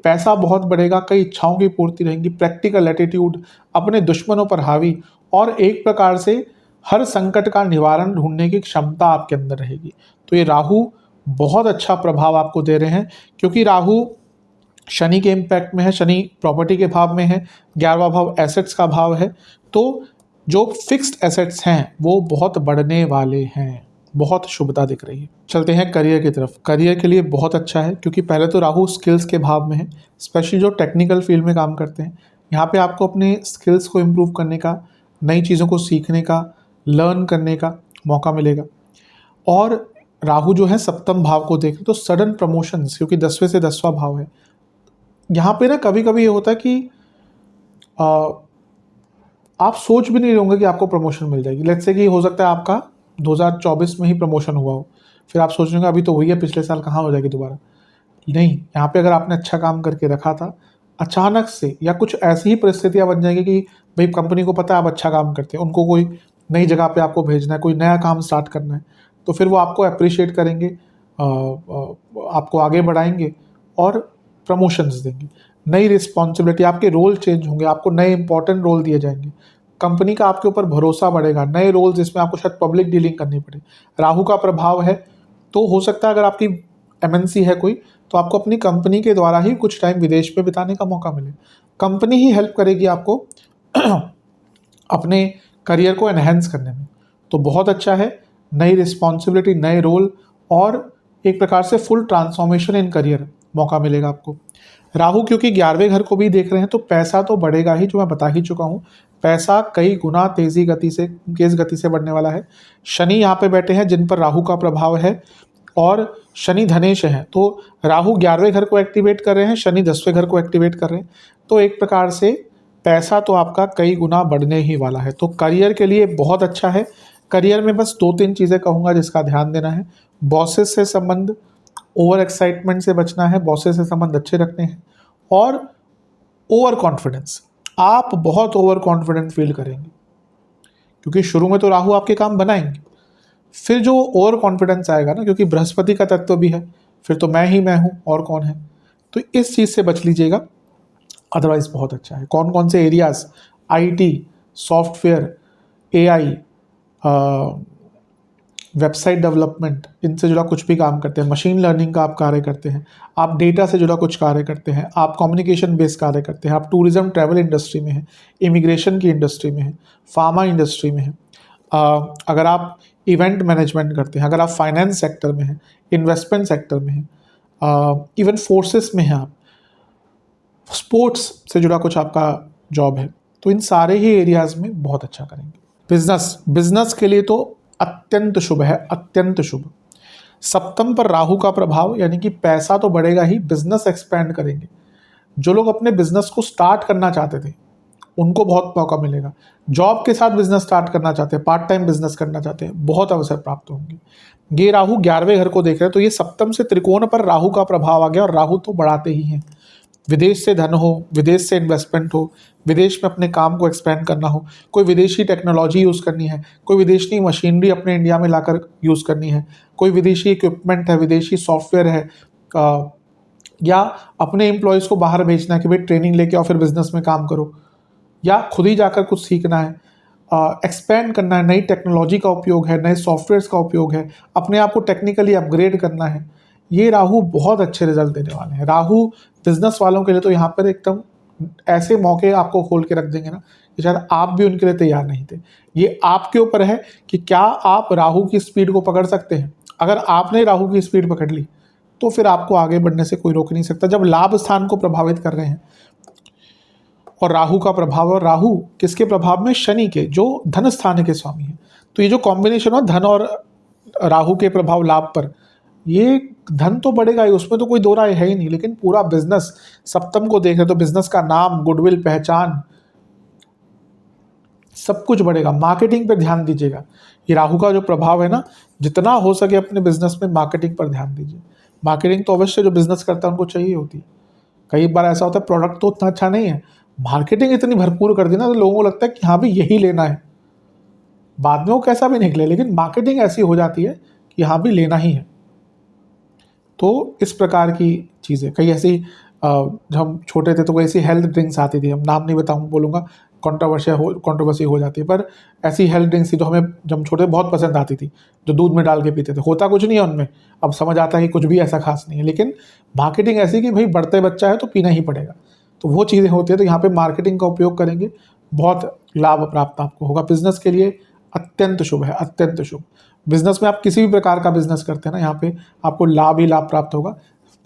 पैसा बहुत बढ़ेगा, कई इच्छाओं की पूर्ति रहेंगी, प्रैक्टिकल एटीट्यूड, अपने दुश्मनों पर हावी, और एक प्रकार से हर संकट का निवारण ढूंढने की क्षमता आपके अंदर रहेगी। तो ये राहु बहुत अच्छा प्रभाव आपको दे रहे हैं, क्योंकि राहु शनि के इम्पैक्ट में है, शनि प्रॉपर्टी के भाव में है, 11वां भाव एसेट्स का भाव है। तो जो फिक्स्ड एसेट्स हैं वो बहुत बढ़ने वाले हैं, बहुत शुभता दिख रही है। चलते हैं करियर की तरफ। करियर के लिए बहुत अच्छा है, क्योंकि पहले तो राहु स्किल्स के भाव में है, स्पेशली जो टेक्निकल फील्ड में काम करते हैं, यहाँ पे आपको अपने स्किल्स को इम्प्रूव करने का, नई चीज़ों को सीखने का, लर्न करने का मौका मिलेगा। और राहु जो है सप्तम भाव को देखें तो सडन प्रमोशंस, क्योंकि 10वें से 10वां भाव है, यहाँ पे ना कभी कभी ये होता है कि आप सोच भी नहीं रहे होंगे कि आपको प्रमोशन मिल जाएगी। लेट्स से कि हो सकता है आपका 2024 में ही प्रमोशन हुआ हो, फिर आप सोच रहे होंगे अभी तो हुई है, पिछले साल कहाँ हो जाएगी दोबारा। नहीं, यहाँ पे अगर आपने अच्छा काम करके रखा था, अचानक से या कुछ ऐसी ही परिस्थितियाँ बन जाएगी कि भाई कंपनी को पता है आप अच्छा काम करते हैं, उनको कोई नई जगह पे आपको भेजना है, कोई नया काम स्टार्ट करना है, तो फिर वो आपको अप्रिशिएट करेंगे, आपको आगे बढ़ाएंगे और प्रमोशंस देंगे। नई रिस्पॉन्सिबिलिटी, आपके रोल चेंज होंगे, आपको नए इंपॉर्टेंट रोल दिए जाएंगे, कंपनी का आपके ऊपर भरोसा बढ़ेगा, नए रोल जिसमें आपको शायद पब्लिक डीलिंग करनी पड़े। राहु का प्रभाव है तो हो सकता है अगर आपकी एमएनसी है कोई, तो आपको अपनी कंपनी के द्वारा ही कुछ टाइम विदेश में बिताने का मौका मिले। कंपनी ही हेल्प करेगी आपको अपने करियर को एनहेंस करने में। तो बहुत अच्छा है, नई रिस्पॉन्सिबिलिटी, नए रोल और एक प्रकार से फुल ट्रांसफॉर्मेशन इन करियर मौका मिलेगा आपको। राहु क्योंकि 11वें घर को भी देख रहे हैं तो पैसा तो बढ़ेगा ही, जो मैं बता ही चुका हूँ, पैसा कई गुना तेज गति से बढ़ने वाला है। शनि यहाँ पे बैठे हैं जिन पर राहु का प्रभाव है, और शनि धनेश है, तो राहु 11वें घर को एक्टिवेट कर रहे हैं, शनि 10वें घर को एक्टिवेट कर रहे हैं। तो एक प्रकार से पैसा तो आपका कई गुना बढ़ने ही वाला है। तो करियर के लिए बहुत अच्छा है। करियर में बस 2-3 चीज़ें कहूँगा जिसका ध्यान देना है। बॉसेस से संबंध, ओवर एक्साइटमेंट से बचना है, बॉसेस से संबंध अच्छे रखने हैं, और ओवर कॉन्फिडेंस, आप बहुत ओवर कॉन्फिडेंट फील करेंगे, क्योंकि शुरू में तो राहु आपके काम बनाएंगे, फिर जो ओवर कॉन्फिडेंस आएगा ना, क्योंकि बृहस्पति का तत्व भी है, फिर तो मैं ही मैं हूँ और कौन है, तो इस चीज़ से बच लीजिएगा। अदरवाइज बहुत अच्छा है। कौन कौन से areas, IT, software, AI, website development, इनसे जुड़ा कुछ भी काम करते हैं, मशीन लर्निंग का आप कार्य करते हैं, आप डेटा से जुड़ा कुछ कार्य करते हैं, आप कम्युनिकेशन बेस्ड कार्य करते हैं, आप टूरिज्म ट्रैवल इंडस्ट्री में हैं, इमिग्रेशन की इंडस्ट्री में हैं, फार्मा इंडस्ट्री में हैं, अगर आप इवेंट मैनेजमेंट करते हैं, अगर आप फाइनेंस सेक्टर में हैं, इन्वेस्टमेंट सेक्टर में हैं, इवन फोर्सेस में हैं, आप स्पोर्ट्स से जुड़ा कुछ आपका जॉब है, तो इन सारे ही एरियाज में बहुत अच्छा करेंगे। बिजनेस के लिए तो अत्यंत शुभ है, अत्यंत शुभ। सप्तम पर राहु का प्रभाव, यानी कि पैसा तो बढ़ेगा ही, बिजनेस एक्सपेंड करेंगे। जो लोग अपने बिजनेस को स्टार्ट करना चाहते थे उनको बहुत मौका मिलेगा। जॉब के साथ बिजनेस स्टार्ट करना चाहते हैं, पार्ट टाइम बिजनेस करना चाहते हैं, बहुत अवसर प्राप्त होंगे। ये राहु 11वें घर को देख रहे हैं, तो ये सप्तम से त्रिकोण पर राहु का प्रभाव आ गया, और राहु तो बढ़ाते ही हैं। विदेश से धन हो, विदेश से इन्वेस्टमेंट हो, विदेश में अपने काम को एक्सपेंड करना हो, कोई विदेशी टेक्नोलॉजी यूज़ करनी है, कोई विदेशी मशीनरी अपने इंडिया में लाकर यूज़ करनी है, कोई विदेशी इक्विपमेंट है, विदेशी सॉफ्टवेयर है, या अपने एम्प्लॉयज़ को बाहर भेजना है कि भाई ट्रेनिंग लेके आओ फिर बिजनेस में काम करो, या खुद ही जाकर कुछ सीखना है, एक्सपेंड करना है, नई टेक्नोलॉजी का उपयोग है, नए सॉफ्टवेयर्स का उपयोग है, अपने आप को टेक्निकली अपग्रेड करना है, ये राहु बहुत अच्छे रिजल्ट देने वाले हैं। राहु बिजनेस वालों के लिए तो यहाँ पर एकदम ऐसे मौके आपको खोल के रख देंगे ना कि शायद आप भी उनके लिए तैयार नहीं थे। ये आपके ऊपर है कि क्या आप राहु की स्पीड को पकड़ सकते हैं। अगर आपने राहु की स्पीड पकड़ ली तो फिर आपको आगे बढ़ने से कोई रोक नहीं सकता। जब लाभ स्थान को प्रभावित कर रहे हैं और राहु का प्रभाव, और राहु किसके प्रभाव में, शनि के, जो धन स्थान के स्वामी है, तो ये जो कॉम्बिनेशन हो धन और राहु के प्रभाव लाभ पर, ये धन तो बढ़ेगा ही, उसमें तो कोई दो राय है ही नहीं, लेकिन पूरा बिजनेस सप्तम को देख रहे तो बिजनेस का नाम, गुडविल, पहचान, सब कुछ बढ़ेगा। मार्केटिंग पर ध्यान दीजिएगा। ये राहु का जो प्रभाव है ना, जितना हो सके अपने बिजनेस में मार्केटिंग पर ध्यान दीजिए। मार्केटिंग तो अवश्य जो बिजनेस करता है उनको चाहिए होती है। कई बार ऐसा होता है प्रोडक्ट तो उतना अच्छा नहीं है, मार्केटिंग इतनी भरपूर कर दी ना तो लोगों को लगता है कि हाँ भी यही लेना है, बाद में वो कैसा भी निकले, लेकिन मार्केटिंग ऐसी हो जाती है कि हाँ भी लेना ही है। तो इस प्रकार की चीज़ें कई ऐसी जब हम छोटे थे तो कोई ऐसी हेल्थ ड्रिंक्स आती थी, हम नाम नहीं बताऊँ बोलूँगा, कंट्रोवर्सी हो जाती है, पर ऐसी हेल्थ ड्रिंक्स थी जो हमें जब हम छोटे बहुत पसंद आती थी, जो दूध में डाल के पीते थे। होता कुछ नहीं है उनमें, अब समझ आता है कि कुछ भी ऐसा खास नहीं है, लेकिन मार्केटिंग ऐसी कि भाई बढ़ते बच्चा है तो पीना ही पड़ेगा। तो वो चीज़ें होती है, तो यहाँ पे मार्केटिंग का उपयोग करेंगे, बहुत लाभ प्राप्त आपको होगा। बिजनेस के लिए अत्यंत शुभ है, अत्यंत शुभ। बिजनेस में आप किसी भी प्रकार का बिजनेस करते हैं ना, यहाँ पे आपको लाभ ही लाभ प्राप्त होगा।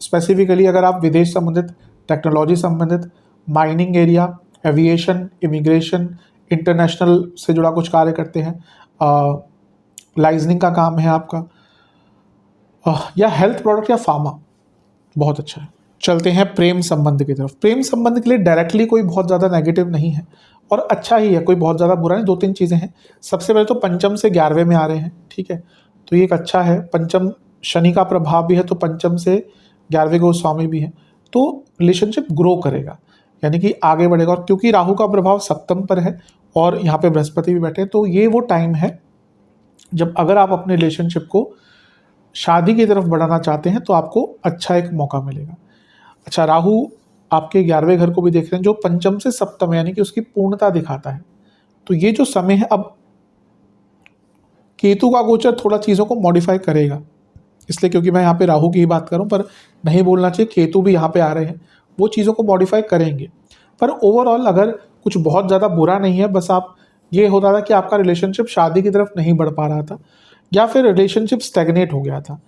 स्पेसिफिकली अगर आप विदेश संबंधित, टेक्नोलॉजी संबंधित, mining area, aviation, immigration, international से जुड़ा कुछ कार्य करते हैं, लाइजनिंग का काम है आपका, या हेल्थ प्रोडक्ट या फार्मा, बहुत अच्छा है। चलते हैं प्रेम संबंध की तरफ। प्रेम संबंध के लिए डायरेक्टली कोई बहुत ज़्यादा नेगेटिव नहीं है और अच्छा ही है, कोई बहुत ज़्यादा बुरा नहीं। दो तीन चीज़ें हैं। सबसे पहले तो पंचम से 11वें में आ रहे हैं, ठीक है, तो ये एक अच्छा है। पंचम शनि का प्रभाव भी है, तो पंचम से 11वें को स्वामी भी है, तो रिलेशनशिप ग्रो करेगा, यानी कि आगे बढ़ेगा। और क्योंकि राहु का प्रभाव सप्तम पर है और यहाँ पे बृहस्पति भी बैठे हैं, तो ये वो टाइम है जब अगर आप अपने रिलेशनशिप को शादी की तरफ बढ़ाना चाहते हैं तो आपको अच्छा एक मौका मिलेगा। अच्छा, राहु आपके 11वें घर को भी देख रहे हैं, जो पंचम से सप्तम यानी कि उसकी पूर्णता दिखाता है। तो ये जो समय है, अब केतु का गोचर थोड़ा चीज़ों को मॉडिफाई करेगा, इसलिए क्योंकि मैं यहाँ पे राहु की ही बात करूँ, पर नहीं बोलना चाहिए, केतु भी यहाँ पे आ रहे हैं, वो चीज़ों को मॉडिफाई करेंगे। पर ओवरऑल अगर कुछ बहुत ज़्यादा बुरा नहीं है, बस आप ये होता था कि आपका रिलेशनशिप शादी की तरफ नहीं बढ़ पा रहा था या फिर रिलेशनशिप स्टैग्नेट हो गया था,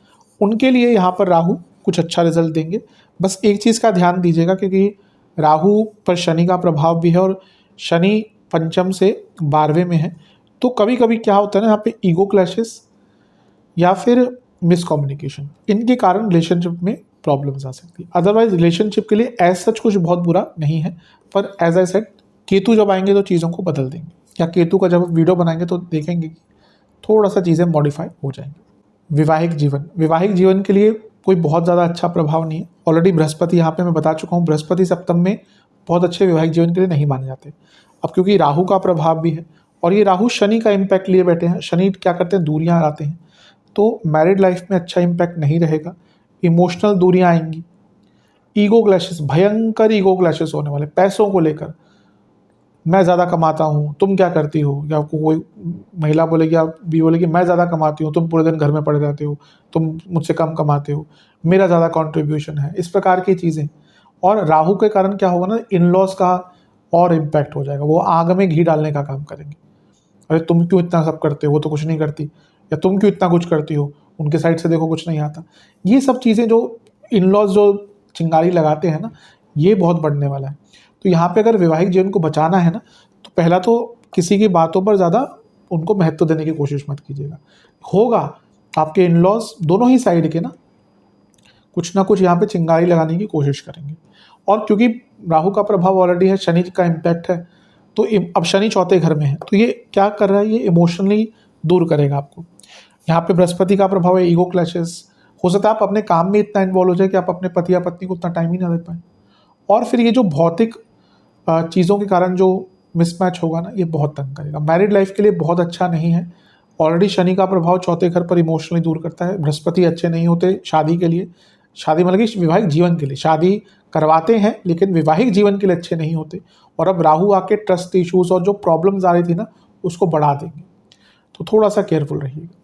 उनके लिए यहाँ पर राहु कुछ अच्छा रिजल्ट देंगे। बस एक चीज़ का ध्यान दीजिएगा, क्योंकि राहु पर शनि का प्रभाव भी है और शनि पंचम से 12वें में है, तो कभी कभी क्या होता है ना, यहाँ पे ईगो क्लैशेस या फिर मिसकम्युनिकेशन, इनके कारण रिलेशनशिप में प्रॉब्लम्स आ सकती है। अदरवाइज रिलेशनशिप के लिए एज सच कुछ बहुत बुरा नहीं है, पर एज आई सेड केतु जब आएंगे तो चीज़ों को बदल देंगे, या केतु का जब वीडियो बनाएंगे तो देखेंगे कि थोड़ा सा चीज़ें मॉडिफाई हो जाएंगी। वैवाहिक जीवन के लिए कोई बहुत ज़्यादा अच्छा प्रभाव नहीं है। ऑलरेडी बृहस्पति यहाँ पे मैं बता चुका हूँ, बृहस्पति सप्तम में बहुत अच्छे वैवाहिक जीवन के लिए नहीं माने जाते। अब क्योंकि राहु का प्रभाव भी है और ये राहु शनि का इम्पैक्ट लिए बैठे हैं, शनि क्या करते हैं, दूरियां लाते हैं, तो मैरिड लाइफ में अच्छा इम्पैक्ट नहीं रहेगा। इमोशनल दूरियां आएंगी, ईगो क्लैशेस, भयंकर ईगो क्लैशेस होने वाले, पैसों को लेकर, मैं ज़्यादा कमाता हूँ, तुम क्या करती हो, या कोई महिला बोलेगी या भी बोलेगी मैं ज़्यादा कमाती हूँ, तुम पूरे दिन घर में पड़े रहते हो, तुम मुझसे कम कमाते हो, मेरा ज़्यादा कंट्रीब्यूशन है, इस प्रकार की चीज़ें। और राहु के कारण क्या होगा ना, इन लॉज का और इम्पैक्ट हो जाएगा, वो आग में घी डालने का काम करेंगे। अरे तुम क्यों इतना सब करते हो, वो तो कुछ नहीं करती, या तुम क्यों इतना कुछ करती हो, उनके साइड से देखो कुछ नहीं आता। ये सब चीज़ें जो इन लॉज जो चिंगारी लगाते हैं ना, ये बहुत बढ़ने वाला है। तो यहाँ पे अगर वैवाहिक जीवन को बचाना है ना, तो पहला तो किसी की बातों पर ज़्यादा उनको महत्व देने की कोशिश मत कीजिएगा। होगा आपके इन लॉज दोनों ही साइड के ना कुछ यहाँ पे चिंगारी लगाने की कोशिश करेंगे। और क्योंकि राहु का प्रभाव ऑलरेडी है, शनि का इम्पैक्ट है, तो अब शनि चौथे घर में है, तो ये क्या कर रहा है, ये इमोशनली दूर करेगा आपको। यहाँ पे बृहस्पति का प्रभाव है, ईगो क्लैशेस, हो सकता है आप अपने काम में इतना इन्वॉल्व हो जाए कि आप अपने पति या पत्नी को उतना टाइम ही ना दे पाए। और फिर ये जो भौतिक चीज़ों के कारण जो मिसमैच होगा ना, ये बहुत तंग करेगा। मैरिड लाइफ के लिए बहुत अच्छा नहीं है। ऑलरेडी शनि का प्रभाव चौथे घर पर इमोशनली दूर करता है, बृहस्पति अच्छे नहीं होते शादी के लिए, शादी मतलब कि वैवाहिक जीवन के लिए, शादी करवाते हैं लेकिन वैवाहिक जीवन के लिए अच्छे नहीं होते। और अब राहु आके ट्रस्ट इश्यूज और जो प्रॉब्लम्स आ रही थी ना, उसको बढ़ा देंगे, तो थोड़ा सा केयरफुल रहिएगा।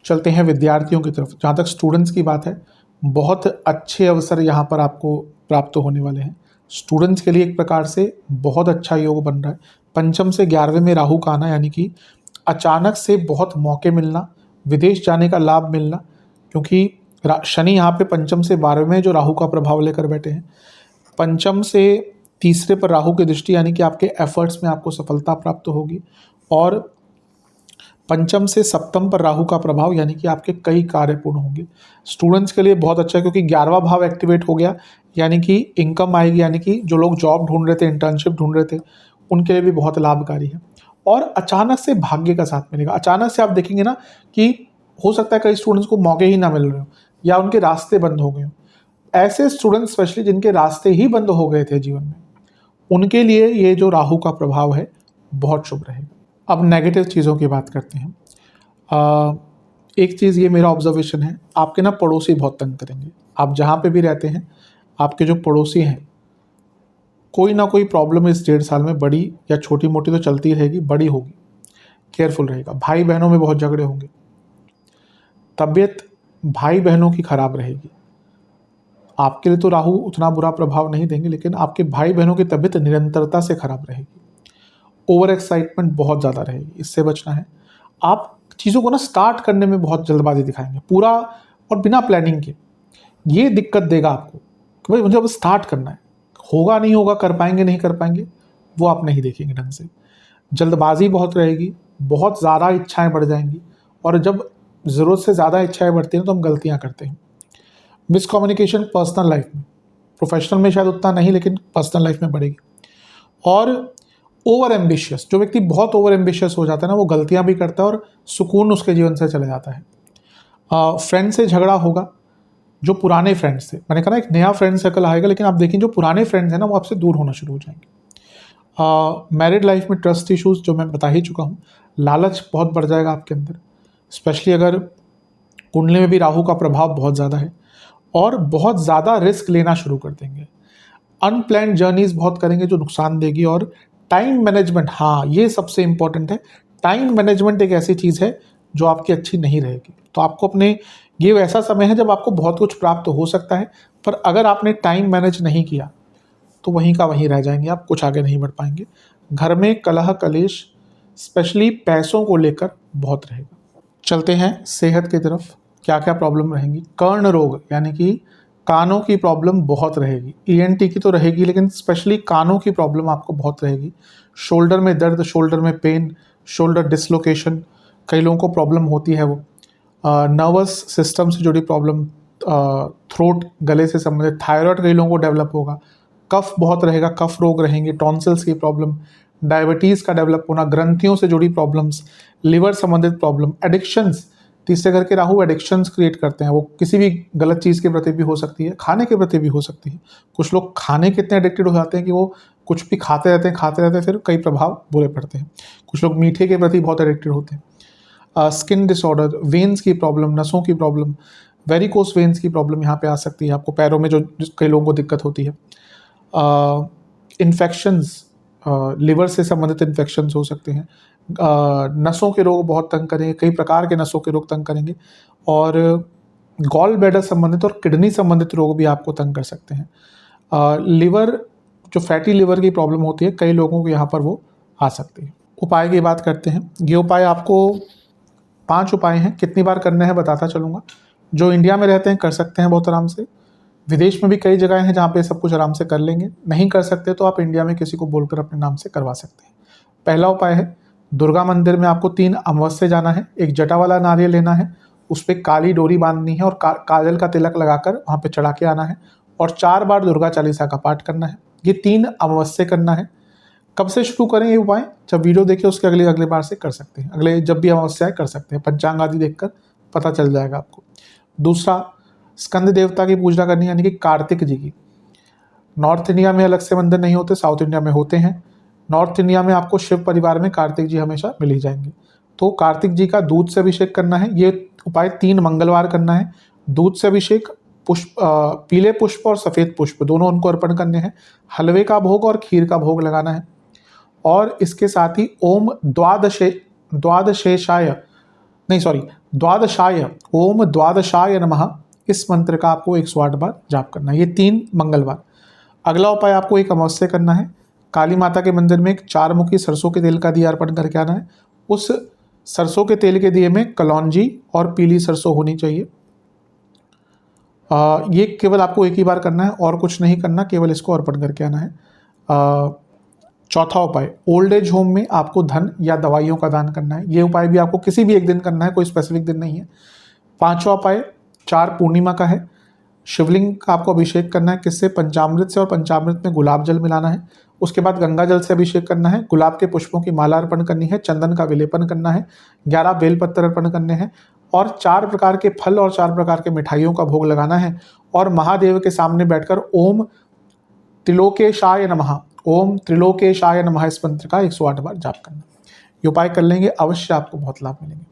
चलते हैं विद्यार्थियों की तरफ। जहाँ तक स्टूडेंट्स की बात है, बहुत अच्छे अवसर यहाँ पर आपको प्राप्त होने वाले हैं। स्टूडेंट्स के लिए एक प्रकार से बहुत अच्छा योग बन रहा है। पंचम से 11वें में राहु का आना, यानी कि अचानक से बहुत मौके मिलना, विदेश जाने का लाभ मिलना, क्योंकि शनि यहाँ पे पंचम से 12वें में जो राहु का प्रभाव लेकर बैठे हैं। पंचम से तीसरे पर राहु की दृष्टि, यानी कि आपके एफर्ट्स में आपको सफलता प्राप्त होगी। और पंचम से सप्तम पर राहु का प्रभाव, यानी कि आपके कई कार्य पूर्ण होंगे। स्टूडेंट्स के लिए बहुत अच्छा है क्योंकि 11वां भाव एक्टिवेट हो गया, यानी कि इनकम आएगी, यानी कि जो लोग जॉब ढूंढ रहे थे, इंटर्नशिप ढूंढ रहे थे, उनके लिए भी बहुत लाभकारी है। और अचानक से भाग्य का साथ मिलेगा। अचानक से आप देखेंगे ना कि हो सकता है कई स्टूडेंट्स को मौके ही ना मिल रहे हो या उनके रास्ते बंद हो गए हो। ऐसे स्टूडेंट्स स्पेशली जिनके रास्ते ही बंद हो गए थे जीवन में, उनके लिए ये जो राहु का प्रभाव है बहुत शुभ रहेगा। अब नेगेटिव चीज़ों की बात करते हैं। एक चीज़ ये मेरा ऑब्जर्वेशन है, आपके ना पड़ोसी बहुत तंग करेंगे। आप जहाँ पे भी रहते हैं, आपके जो पड़ोसी हैं, कोई ना कोई प्रॉब्लम इस 1.5 साल में बड़ी या छोटी मोटी तो चलती रहेगी, बड़ी होगी, केयरफुल रहेगा। भाई बहनों में बहुत झगड़े होंगे, तबीयत भाई बहनों की खराब रहेगी। आपके लिए तो राहु उतना बुरा प्रभाव नहीं देंगे, लेकिन आपके भाई बहनों की तबीयत निरंतरता से खराब रहेगी। ओवर एक्साइटमेंट बहुत ज़्यादा रहेगी, इससे बचना है। आप चीज़ों को ना स्टार्ट करने में बहुत जल्दबाजी दिखाएंगे, पूरा और बिना प्लानिंग के। ये दिक्कत देगा आपको कि भाई मुझे अब स्टार्ट करना है, होगा नहीं होगा, कर पाएंगे नहीं कर पाएंगे, वो आप नहीं देखेंगे ढंग से। जल्दबाजी बहुत रहेगी, बहुत ज़्यादा इच्छाएं बढ़ जाएंगी, और जब ज़रूरत से ज़्यादा इच्छाएं बढ़ती हैं तो हम गलतियां करते हैं। मिसकम्युनिकेशन पर्सनल लाइफ में, प्रोफेशनल में शायद उतना नहीं, लेकिन पर्सनल लाइफ में बढ़ेगी। और ओवर एम्बिशियस, जो व्यक्ति बहुत ओवर एम्बिशियस हो जाता है ना, वो गलतियां भी करता है और सुकून उसके जीवन से चले जाता है। फ्रेंड से झगड़ा होगा, जो पुराने फ्रेंड्स थे, मैंने कहा ना एक नया फ्रेंड सर्कल आएगा, लेकिन आप देखें जो पुराने फ्रेंड्स हैं ना, वो आपसे दूर होना शुरू हो जाएंगे। मैरिड लाइफ में ट्रस्ट इश्यूज जो मैं बता ही चुका हूँ। लालच बहुत बढ़ जाएगा आपके अंदर, स्पेशली अगर कुंडली में भी राहु का प्रभाव बहुत ज़्यादा है, और बहुत ज़्यादा रिस्क लेना शुरू कर देंगे। अनप्लैन्ड जर्नीज बहुत करेंगे जो नुकसान देगी। और टाइम मैनेजमेंट, हाँ ये सबसे इंपॉर्टेंट है। टाइम मैनेजमेंट एक ऐसी चीज़ है जो आपकी अच्छी नहीं रहेगी। तो आपको अपने, ये वैसा समय है जब आपको बहुत कुछ प्राप्त हो सकता है, पर अगर आपने टाइम मैनेज नहीं किया तो वहीं का वहीं रह जाएंगे, आप कुछ आगे नहीं बढ़ पाएंगे। घर में कलह कलेश, स्पेशली पैसों को लेकर बहुत रहेगा। चलते हैं सेहत की तरफ, क्या क्या प्रॉब्लम रहेंगी। कर्ण रोग, यानी कि कानों की प्रॉब्लम बहुत रहेगी। ईएनटी की तो रहेगी, लेकिन स्पेशली कानों की प्रॉब्लम आपको बहुत रहेगी। शोल्डर में दर्द, शोल्डर में पेन, शोल्डर डिसलोकेशन, कई लोगों को प्रॉब्लम होती है वो। नर्वस सिस्टम से जुड़ी प्रॉब्लम, थ्रोट, गले से संबंधित, थायराइड कई लोगों को डेवलप होगा। कफ बहुत रहेगा, कफ रोग रहेंगे, टॉन्सिल्स की प्रॉब्लम, डायबिटीज़ का डेवलप होना, ग्रंथियों से जुड़ी प्रॉब्लम्स, लिवर संबंधित प्रॉब्लम, एडिक्शंस। तीसरे घर के राहु एडिक्शंस क्रिएट करते हैं, वो किसी भी गलत चीज़ के प्रति भी हो सकती है, खाने के प्रति भी हो सकती है। कुछ लोग खाने के इतने एडिक्टेड हो जाते हैं कि वो कुछ भी खाते रहते हैं, फिर कई प्रभाव बुरे पड़ते हैं। कुछ लोग मीठे के प्रति बहुत एडिक्टेड होते हैं। स्किन डिसऑर्डर, वेन्स की प्रॉब्लम, नसों की प्रॉब्लम, वेरिकोस वेन्स की प्रॉब्लम यहाँ पे आ सकती है आपको, पैरों में जो कई लोगों को दिक्कत होती है। इन्फेक्शंस, लिवर से संबंधित इन्फेक्शंस हो सकते हैं। नसों के रोग बहुत तंग करेंगे, कई प्रकार के नसों के रोग तंग करेंगे। और गॉल ब्लैडर संबंधित और किडनी संबंधित रोग भी आपको तंग कर सकते हैं। लिवर, जो फैटी लिवर की प्रॉब्लम होती है, कई लोगों को यहाँ पर वो आ सकती है। उपाय की बात करते हैं। ये उपाय आपको 5 उपाय हैं, कितनी बार करने हैं बताता चलूँगा। जो इंडिया में रहते हैं कर सकते हैं बहुत आराम से। विदेश में भी कई जगह हैं जहाँ पे सब कुछ आराम से कर लेंगे। नहीं कर सकते तो आप इंडिया में किसी को बोलकर अपने नाम से करवा सकते हैं। पहला उपाय है, दुर्गा मंदिर में आपको 3 अमावस्या जाना है। एक जटा वाला नारियल लेना है, उस पर काली डोरी बांधनी है और काजल का तिलक लगाकर वहाँ पे चढ़ा के आना है, और 4 बार दुर्गा चालीसा का पाठ करना है। ये 3 अमावस्या करना है। कब से शुरू करें ये उपाय? जब वीडियो देखिए उसके अगले बार से कर सकते हैं, अगले जब भी अमावस्या कर सकते हैं। पंचांग आदि देखकर पता चल जाएगा आपको। दूसरा, स्कंद देवता की पूजा करनी है, यानी कि कार्तिक जी की। नॉर्थ इंडिया में अलग से मंदिर नहीं होते, साउथ इंडिया में होते हैं। नॉर्थ इंडिया में आपको शिव परिवार में कार्तिक जी हमेशा मिल ही जाएंगे। तो कार्तिक जी का दूध से अभिषेक करना है। ये उपाय 3 मंगलवार करना है। दूध से अभिषेक, पुष्प, पीले पुष्प और सफ़ेद पुष्प दोनों उनको अर्पण करने हैं। हलवे का भोग और खीर का भोग लगाना है। और इसके साथ ही ओम द्वादशाय ओम द्वादशाय नमः, इस मंत्र का आपको 108 बार जाप करना है। ये 3 मंगलवार। अगला उपाय आपको एक अमावस्या करना है। काली माता के मंदिर में एक 4 मुखी सरसों के तेल का दिया अर्पण करके आना है। उस सरसों के तेल के दिए में कलौंजी और पीली सरसों होनी चाहिए। ये केवल आपको एक ही बार करना है और कुछ नहीं करना, केवल इसको अर्पण करके आना है। चौथा उपाय, ओल्ड एज होम में आपको धन या दवाइयों का दान करना है। ये उपाय भी आपको किसी भी एक दिन करना है, कोई स्पेसिफिक दिन नहीं है। पांचवा उपाय 4 पूर्णिमा का है। शिवलिंग का आपको अभिषेक करना है, किससे? पंचामृत से, और पंचामृत में गुलाब जल मिलाना है। उसके बाद गंगा जल से अभिषेक करना है, गुलाब के पुष्पों की माला अर्पण करनी है, चंदन का विलेपन करना है, 11 बेलपत्र अर्पण करने हैं, और 4 प्रकार के फल और 4 प्रकार के मिठाइयों का भोग लगाना है, और महादेव के सामने बैठकर ओम त्रिलोकेशाय नमः, ओम त्रिलोकेशाय नमः इस मंत्र का 108 बार जाप करना। ये उपाय कर लेंगे, अवश्य आपको बहुत लाभ मिलेंगे।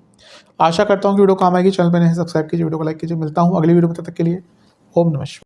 आशा करता हूँ कि वीडियो काम आएगी। चैनल पर नहीं सब्सक्राइब कीजिए, वीडियो को लाइक कीजिए। मिलता हूँ अगली वीडियो में, तब तक के लिए ओम नमः शिवाय।